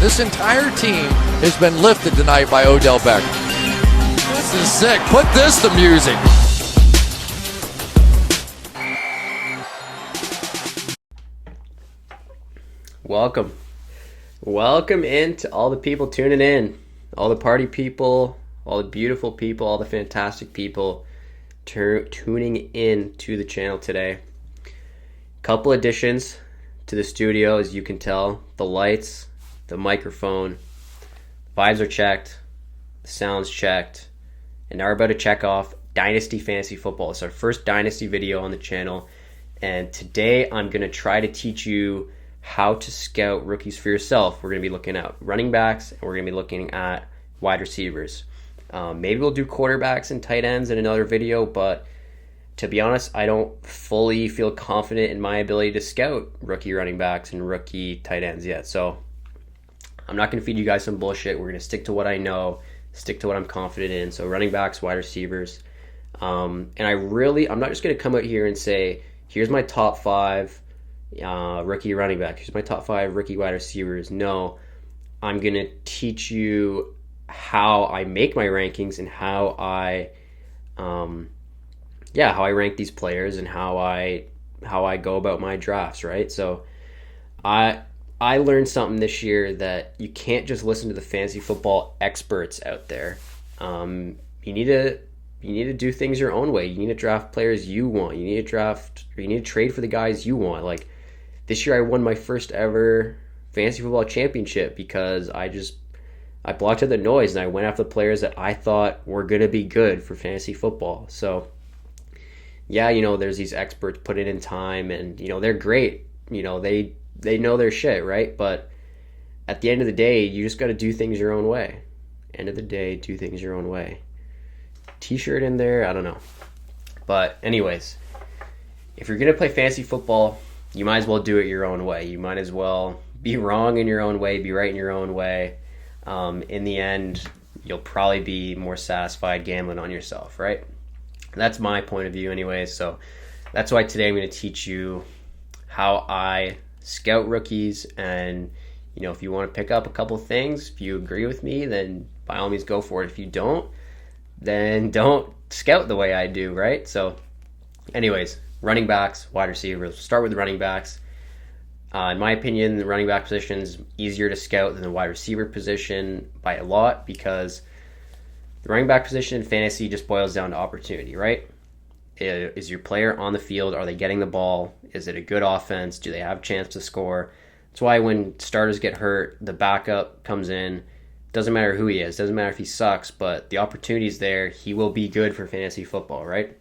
This entire team has been lifted tonight by Odell Beckham. This is sick. Put this to music. Welcome in to all the people tuning in, all the party people, all the beautiful people, all the fantastic people tuning in to the channel today. Couple additions to the studio, as you can tell. The lights, the microphone, vibes are checked, the sound's checked, and now we're about to check off Dynasty Fantasy Football. It's our first Dynasty video on the channel, and today I'm going to try to teach you how to scout rookies for yourself. We're going to be looking at running backs, and we're going to be looking at wide receivers. Maybe we'll do quarterbacks and tight ends in another video, but to be honest, I don't fully feel confident in my ability to scout rookie running backs and rookie tight ends yet. So I'm not going to feed you guys some bullshit. We're going to stick to what I know, stick to what I'm confident in. So running backs, wide receivers. And I'm not just going to come out here and say, here's my top 5 rookie running back. Here's my top 5 rookie wide receivers. No, I'm going to teach you how I make my rankings and how I rank these players and how I go about my drafts, right? So I learned something this year, that you can't just listen to the fantasy football experts out there. You need to do things your own way. You need to draft players you want. You need to trade for the guys you want. Like this year I won my first ever fantasy football championship because I blocked out the noise and I went after the players that I thought were going to be good for fantasy football. So yeah, there's these experts put it in time, and they're great. They know their shit, right? But at the end of the day, you just got to do things your own way. End of the day, do things your own way. T-shirt in there, I don't know. But anyways, if you're going to play fantasy football, you might as well do it your own way. You might as well be wrong in your own way, be right in your own way. In the end, you'll probably be more satisfied gambling on yourself, right? That's my point of view anyway. So that's why today I'm going to teach you how I scout rookies. And if you want to pick up a couple things, if you agree with me, then by all means go for it. If you don't, then don't scout the way I do, right? So anyways, running backs, wide receivers. Start with the running backs. In my opinion, the running back position is easier to scout than the wide receiver position by a lot, because the running back position in fantasy just boils down to opportunity, right? Is your player on the field? Are they getting the ball? Is it a good offense? Do they have a chance to score? That's why when starters get hurt, the backup comes in. Doesn't matter who he is. Doesn't matter if he sucks, but the opportunity's there. He will be good for fantasy football, right?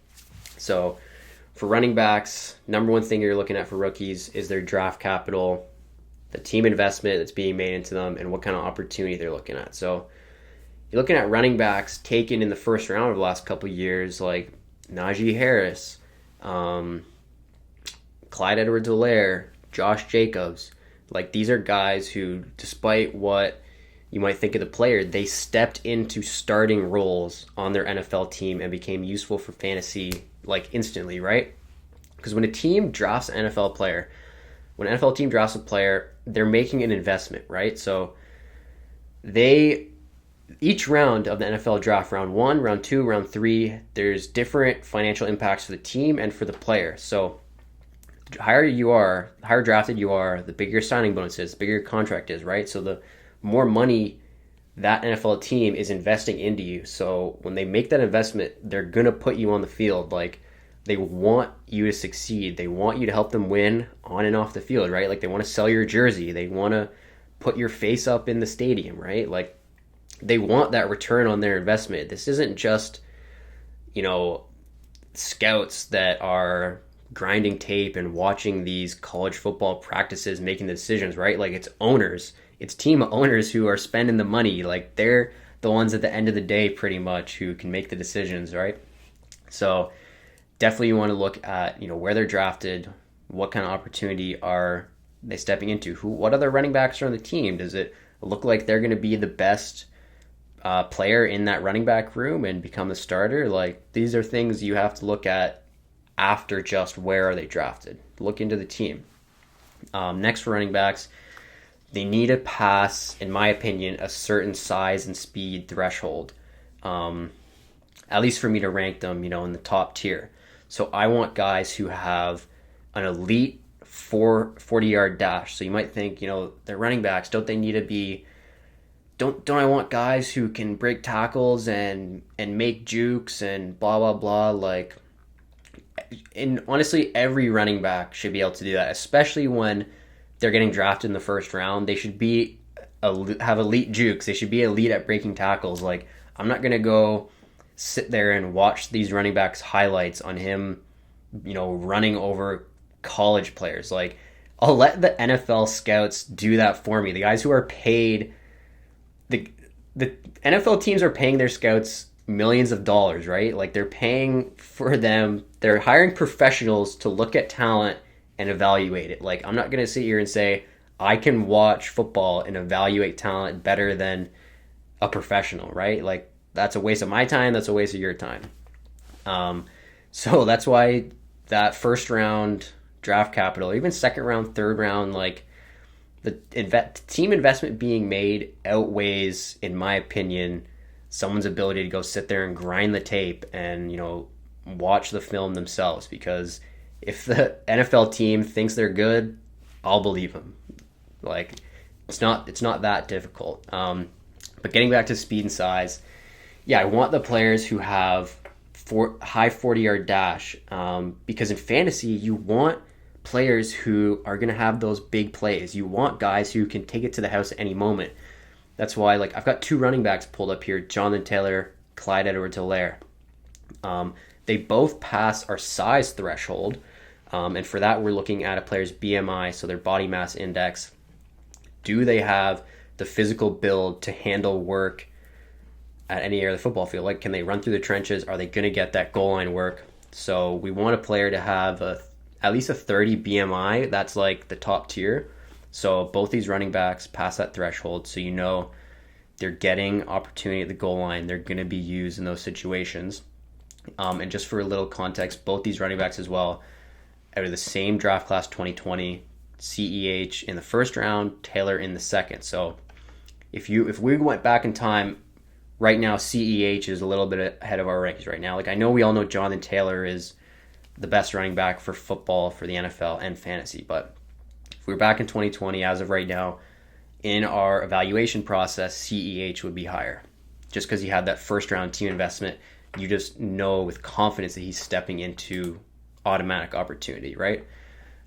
So for running backs, number one thing you're looking at for rookies is their draft capital, the team investment that's being made into them, and what kind of opportunity they're looking at. So you're looking at running backs taken in the first round over the last couple of years, like Najee Harris, Clyde Edwards-Helaire, Josh Jacobs. Like, these are guys who, despite what you might think of the player, they stepped into starting roles on their NFL team and became useful for fantasy, like, instantly, right? Because when a team drafts an NFL player, when an NFL team drafts a player, they're making an investment, right? So each round of the NFL draft, round 1, round 2, round 3, there's different financial impacts for the team and for the player. So the higher drafted you are, the bigger your signing bonus is, the bigger your contract is, right? So the more money that NFL team is investing into you. So when they make that investment, they're going to put you on the field. Like, they want you to succeed. They want you to help them win on and off the field, right? Like, they want to sell your jersey. They want to put your face up in the stadium, right? Like, they want that return on their investment. This isn't just, scouts that are grinding tape and watching these college football practices, making the decisions, right? Like, it's owners. It's team owners who are spending the money. Like, they're the ones at the end of the day, pretty much, who can make the decisions, right? So definitely you want to look at, where they're drafted, what kind of opportunity are they stepping into, what other running backs are on the team. Does it look like they're going to be the best player in that running back room and become the starter? Like, these are things you have to look at after just where are they drafted. Look into the team. Next, for running backs, they need to pass, in my opinion, a certain size and speed threshold. At least for me to rank them, in the top tier. So I want guys who have an elite 40-yard dash. So you might think, they're running backs. Don't they need to be? Don't I want guys who can break tackles and make jukes and blah blah blah? Like, and honestly, every running back should be able to do that, especially when they're getting drafted in the first round. They should have elite jukes. They should be elite at breaking tackles. Like, I'm not gonna go sit there and watch these running backs highlights on him, running over college players. Like, I'll let the NFL scouts do that for me. The guys who are paid, the NFL teams are paying their scouts millions of dollars, right? Like, they're paying for them. They're hiring professionals to look at talent and evaluate it. Like, I'm not going to sit here and say I can watch football and evaluate talent better than a professional, right? Like, that's a waste of my time. That's a waste of your time. So that's why that first round draft capital, even second round, third round, like, the team investment being made outweighs, in my opinion, someone's ability to go sit there and grind the tape and, watch the film themselves. Because if the NFL team thinks they're good, I'll believe them. Like, it's not that difficult. But getting back to speed and size, yeah, I want the players who have high 40-yard dash, because in fantasy, you want players who are going to have those big plays. You want guys who can take it to the house at any moment. That's why, like, I've got two running backs pulled up here, Jonathan Taylor, Clyde Edwards-Helaire. They both pass our size threshold, and for that, we're looking at a player's BMI, so their body mass index. Do they have the physical build to handle work at any area of the football field? Like, can they run through the trenches? Are they going to get that goal line work? So we want a player to have at least a 30 BMI. That's like the top tier. So both these running backs pass that threshold. So they're getting opportunity at the goal line. They're going to be used in those situations. And just for a little context, both these running backs as well, out of the same draft class 2020, CEH in the first round, Taylor in the second. So if we went back in time, right now, CEH is a little bit ahead of our rankings right now. Like, I know we all know Jonathan Taylor is the best running back for football for the NFL and fantasy, but if we were back in 2020, as of right now, in our evaluation process, CEH would be higher. Just because he had that first round team investment, you just know with confidence that he's stepping into automatic opportunity, right?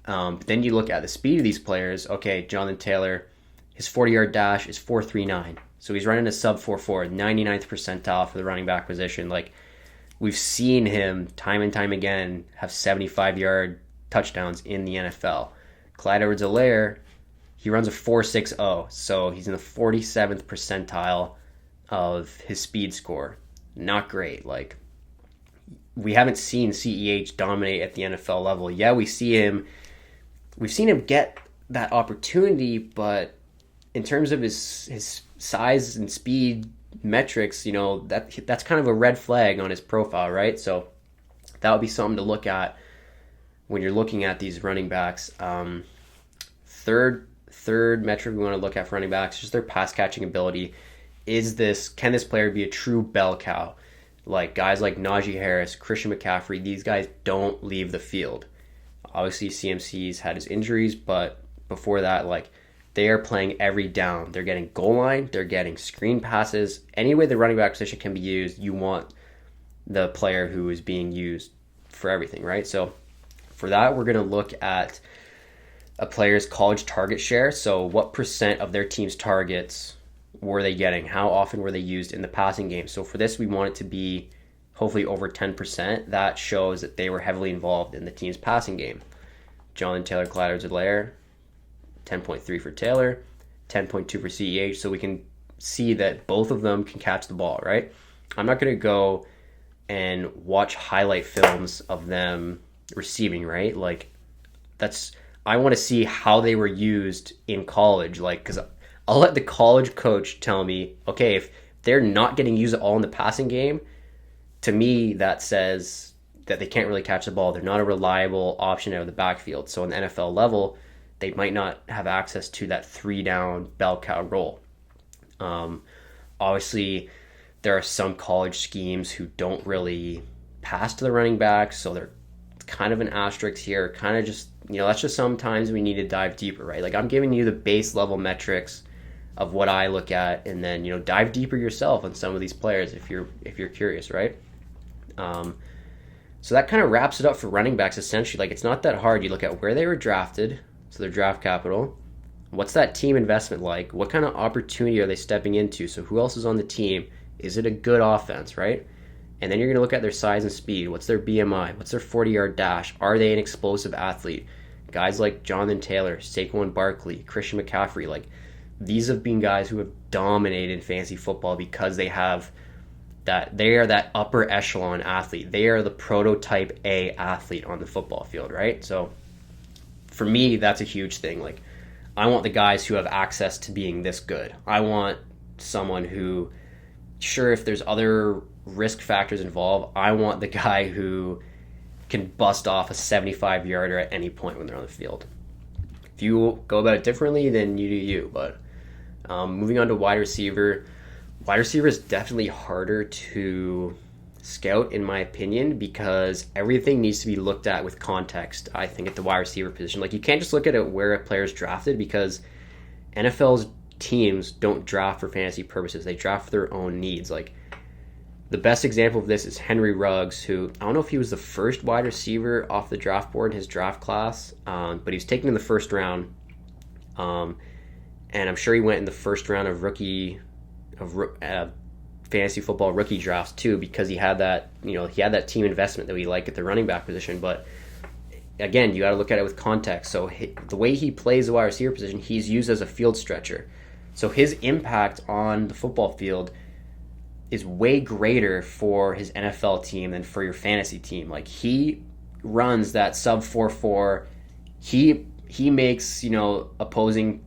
But then you look at the speed of these players. Okay, Jonathan Taylor, his 40-yard dash is 4.39. So he's running a sub 4.4, 99th percentile for the running back position. Like, we've seen him time and time again have 75-yard touchdowns in the NFL. Clyde Edwards-Helaire, he runs a 4.60, so he's in the 47th percentile of his speed score. Not great. Like, we haven't seen CEH dominate at the NFL level. Yeah, we've seen him get that opportunity, but in terms of his size and speed metrics, that's kind of a red flag on his profile, right? So that would be something to look at when you're looking at these running backs. Third metric we want to look at for running backs is just their pass catching ability. Can this player be a true bell cow? Like, guys like Najee Harris, Christian McCaffrey, these guys don't leave the field. Obviously, CMC's had his injuries, but before that, like, they are playing every down. They're getting goal line. They're getting screen passes. Any way the running back position can be used, you want the player who is being used for everything, right? So for that, we're going to look at a player's college target share. So what percent of their team's targets were they getting? How often were they used in the passing game? So for this, we want it to be hopefully over 10%. That shows that they were heavily involved in the team's passing game. Jonathan Taylor, Clyde Edwards-Helaire, 10.3 for Taylor, 10.2 for CEH. So we can see that both of them can catch the ball, right? I'm not going to go and watch highlight films of them receiving, right? Like, I want to see how they were used in college. Like, because I'll let the college coach tell me, okay, if they're not getting used at all in the passing game, to me, that says that they can't really catch the ball. They're not a reliable option out of the backfield. So on the NFL level, they might not have access to that 3-down bell cow role. Obviously, there are some college schemes who don't really pass to the running back, so they're kind of an asterisk here. Kind of just, that's just sometimes we need to dive deeper, right? Like, I'm giving you the base level metrics of what I look at, and then dive deeper yourself on some of these players if you're curious, right? So that kind of wraps it up for running backs. Essentially, like, it's not that hard. You look at where they were drafted, so their draft capital. What's that team investment like? What kind of opportunity are they stepping into? So who else is on the team? Is it a good offense, right? And then you're going to look at their size and speed. What's their BMI? What's their 40-yard dash? Are they an explosive athlete? Guys like Jonathan Taylor, Saquon Barkley, Christian McCaffrey, like, these have been guys who have dominated fantasy football because they are that upper echelon athlete. They are the prototype A athlete on the football field, right? So for me, that's a huge thing. Like, I want the guys who have access to being this good. I want someone who, sure, if there's other risk factors involved, I want the guy who can bust off a 75-yarder at any point when they're on the field. If you go about it differently, then you do you. But moving on to wide receiver. Wide receiver is definitely harder to scout, in my opinion, because everything needs to be looked at with context, I think, at the wide receiver position. Like, you can't just look at it where a player's drafted, because NFL's teams don't draft for fantasy purposes. They draft for their own needs. Like, the best example of this is Henry Ruggs, who, I don't know if he was the first wide receiver off the draft board in his draft class, but he was taken in the first round. And I'm sure he went in the first round of fantasy football rookie drafts too, because he had that, he had that team investment that we like at the running back position. But again, you got to look at it with context. So the way he plays the wide receiver position, he's used as a field stretcher. So his impact on the football field is way greater for his NFL team than for your fantasy team. Like, he runs that sub 4.4. He makes, opposing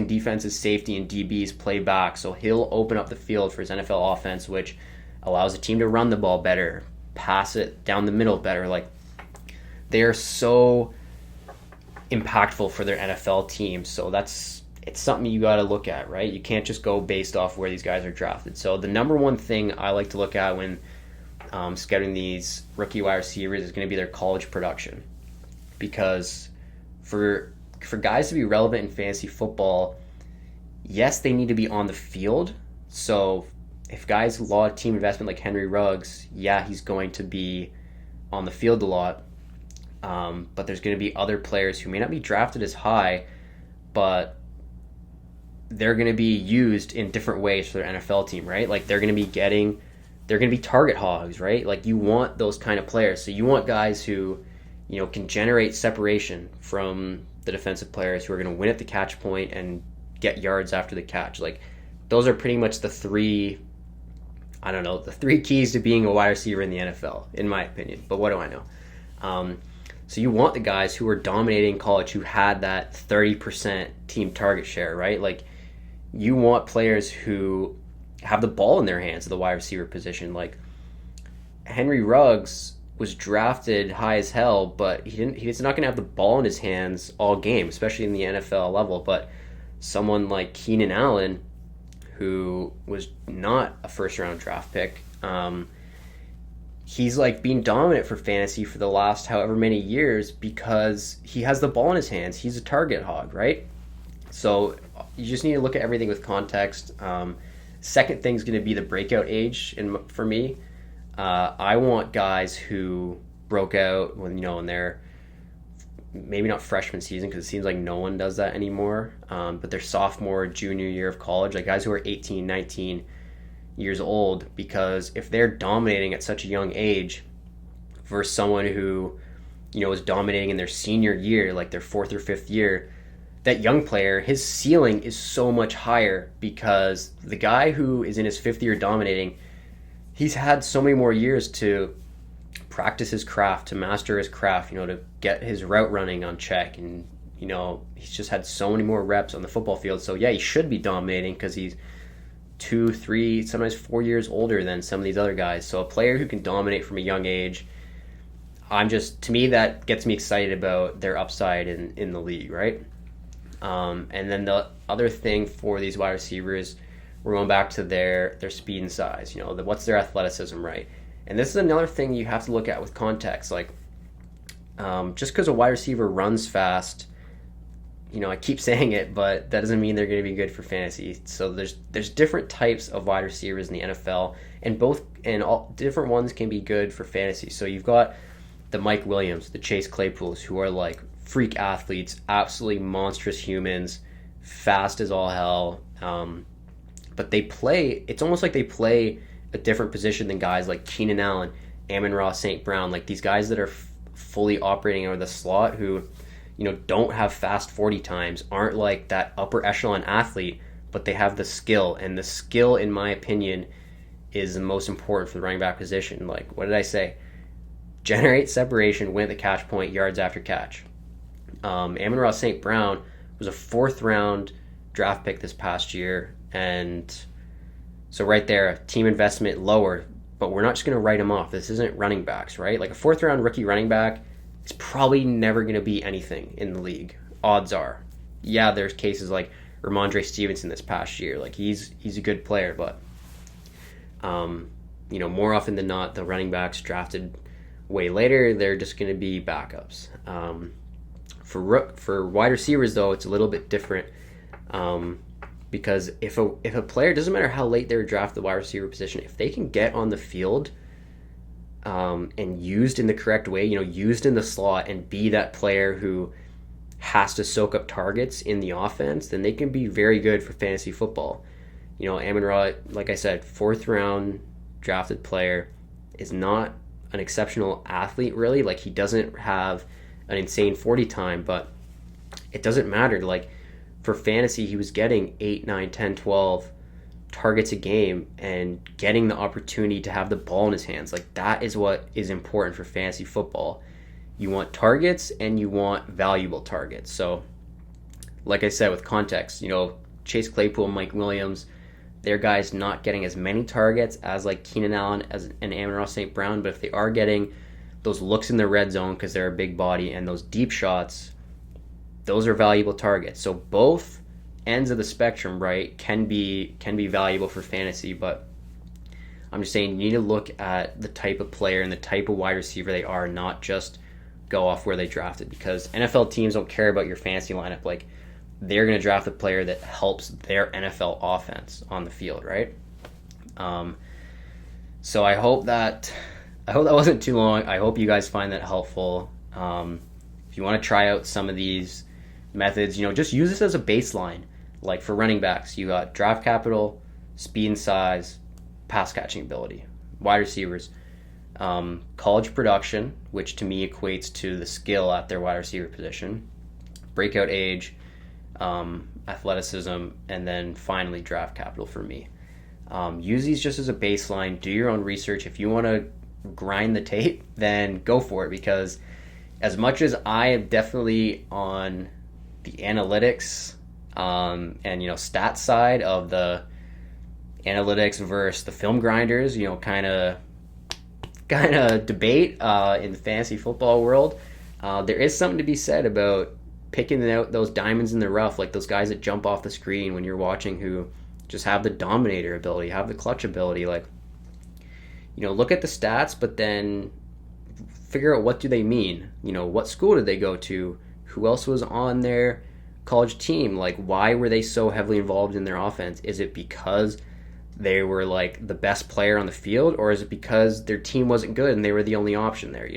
defenses, safety, and DBs play back. So he'll open up the field for his NFL offense, which allows the team to run the ball better, pass it down the middle better. Like, they are so impactful for their NFL team. So it's something you got to look at, right? You can't just go based off where these guys are drafted. So the number one thing I like to look at when scouting these rookie wide receivers is going to be their college production. Because for guys to be relevant in fantasy football, yes, they need to be on the field. So if guys law team investment like Henry Ruggs, yeah, he's going to be on the field a lot. But there's going to be other players who may not be drafted as high, but they're going to be used in different ways for their NFL team, right? Like, they're going to be target hogs, right? Like, you want those kind of players. So you want guys who, can generate separation from the defensive players, who are going to win at the catch point and get yards after the catch. Like, those are pretty much the three keys to being a wide receiver in the NFL, in my opinion. But what do I know? So you want the guys who are dominating college, who had that 30% team target share, right? Like, you want players who have the ball in their hands at the wide receiver position. Like, Henry Ruggs was drafted high as hell, but he's not going to have the ball in his hands all game, especially in the NFL level. But someone like Keenan Allen, who was not a first-round draft pick, he's like being dominant for fantasy for the last however many years because he has the ball in his hands. He's a target hog, right? So you just need to look at everything with context. Second thing is going to be the breakout age for me. I want guys who broke out when, in their maybe not freshman season, because it seems like no one does that anymore, but their sophomore, junior year of college, like guys who are 18, 19 years old, because if they're dominating at such a young age versus someone who, is dominating in their senior year, like their fourth or fifth year, that young player, his ceiling is so much higher because the guy who is in his fifth year dominating, he's had so many more years to practice his craft, to master his craft, to get his route running on check. And, he's just had so many more reps on the football field. So, yeah, he should be dominating because he's 2, 3, sometimes 4 years older than some of these other guys. So a player who can dominate from a young age, to me, that gets me excited about their upside in the league, right? And then the other thing for these wide receivers, we're going back to their speed and size. What's their athleticism, right? And this is another thing you have to look at with context. Like, just because a wide receiver runs fast, I keep saying it, but that doesn't mean they're going to be good for fantasy. So there's different types of wide receivers in the NFL, and all different ones can be good for fantasy. So you've got the Mike Williams, the Chase Claypools, who are like freak athletes, absolutely monstrous humans, fast as all hell. But it's almost like they play a different position than guys like Keenan Allen, Amon-Ra St. Brown, like these guys that are fully operating over the slot who, don't have fast 40 times, aren't like that upper echelon athlete, but they have the skill. And the skill, in my opinion, is the most important for the running back position. Like, what did I say? Generate separation, win at the catch point, yards after catch. Amon-Ra St. Brown was a 4th round draft pick this past year. And so right there, team investment lower, but we're not just going to write him off. This isn't running backs, right? Like a 4th round rookie running back is probably never going to be anything in the league. Odds are. Yeah, there's cases like Ramondre Stevenson this past year. Like he's a good player, but more often than not, the running backs drafted way later, they're just going to be backups. For wide receivers, though, it's a little bit different because if a player, doesn't matter how late they're drafted the wide receiver position, if they can get on the field and used in the correct way, used in the slot and be that player who has to soak up targets in the offense, then they can be very good for fantasy football. Amon-Ra, like I said, 4th round drafted player, is not an exceptional athlete really. Like he doesn't have an insane 40 time, but it doesn't matter. Like for fantasy, he was getting 8, 9, 10, 12 targets a game and getting the opportunity to have the ball in his hands. Like that is what is important for fantasy football. You want targets and you want valuable targets. So like I said, with context, Chase Claypool, Mike Williams, they're guys not getting as many targets as like Keenan Allen and Amon-Ra St. Brown, but if they are getting those looks in the red zone because they're a big body and those deep shots, those are valuable targets. So both ends of the spectrum, right, can be valuable for fantasy, but I'm just saying you need to look at the type of player and the type of wide receiver they are, not just go off where they drafted, because NFL teams don't care about your fantasy lineup. Like they're going to draft a player that helps their NFL offense on the field, right? So I hope that wasn't too long. I hope you guys find that helpful. If you want to try out some of these methods, just use this as a baseline. Like for running backs, you got draft capital, speed and size, pass catching ability. Wide receivers, college production, which to me equates to the skill at their wide receiver position, breakout age, athleticism, and then finally draft capital for me. Use these just as a baseline. Do your own research. If you want to grind the tape, then go for it, because as much as I am definitely on the analytics and stats side of the analytics versus the film grinders, kind of debate in the fantasy football world, there is something to be said about picking out those diamonds in the rough, like those guys that jump off the screen when you're watching, who just have the dominator ability, have the clutch ability. Like, look at the stats, but then figure out what do they mean. What school did they go to? Who else was on their college team? Like, why were they so heavily involved in their offense? Is it because they were like the best player on the field, or is it because their team wasn't good and they were the only option there?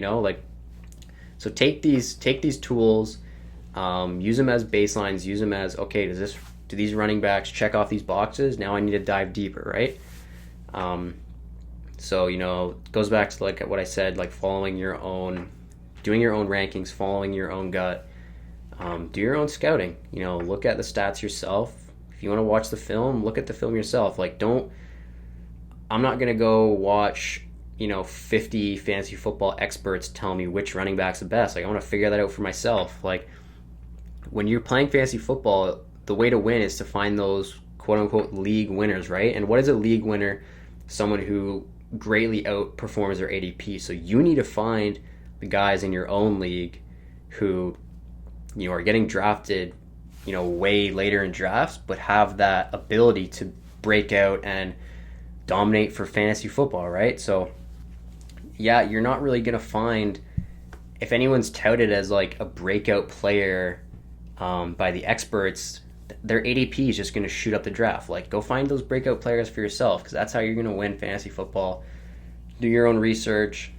So take these tools, use them as baselines, use them as, okay, do these running backs check off these boxes? Now I need to dive deeper, right? So, it goes back to like what I said, like doing your own rankings, following your own gut, do your own scouting, look at the stats yourself. If you want to watch the film, look at the film yourself. Like, I'm not going to go watch, 50 fantasy football experts tell me which running back's the best. Like, I want to figure that out for myself. Like, when you're playing fantasy football, the way to win is to find those quote-unquote league winners, right? And what is a league winner? Someone who greatly outperforms their ADP. So you need to find the guys in your own league who, are getting drafted way later in drafts, but have that ability to break out and dominate for fantasy football, right? So yeah, you're not really going to find, if anyone's touted as like a breakout player by the experts, their ADP is just going to shoot up the draft. Like, go find those breakout players for yourself, because that's how you're going to win fantasy football. Do your own research,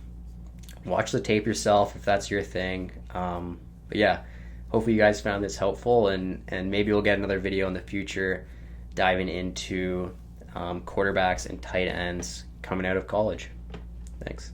watch the tape yourself if that's your thing. But yeah, hopefully you guys found this helpful, and maybe we'll get another video in the future diving into quarterbacks and tight ends coming out of college. Thanks.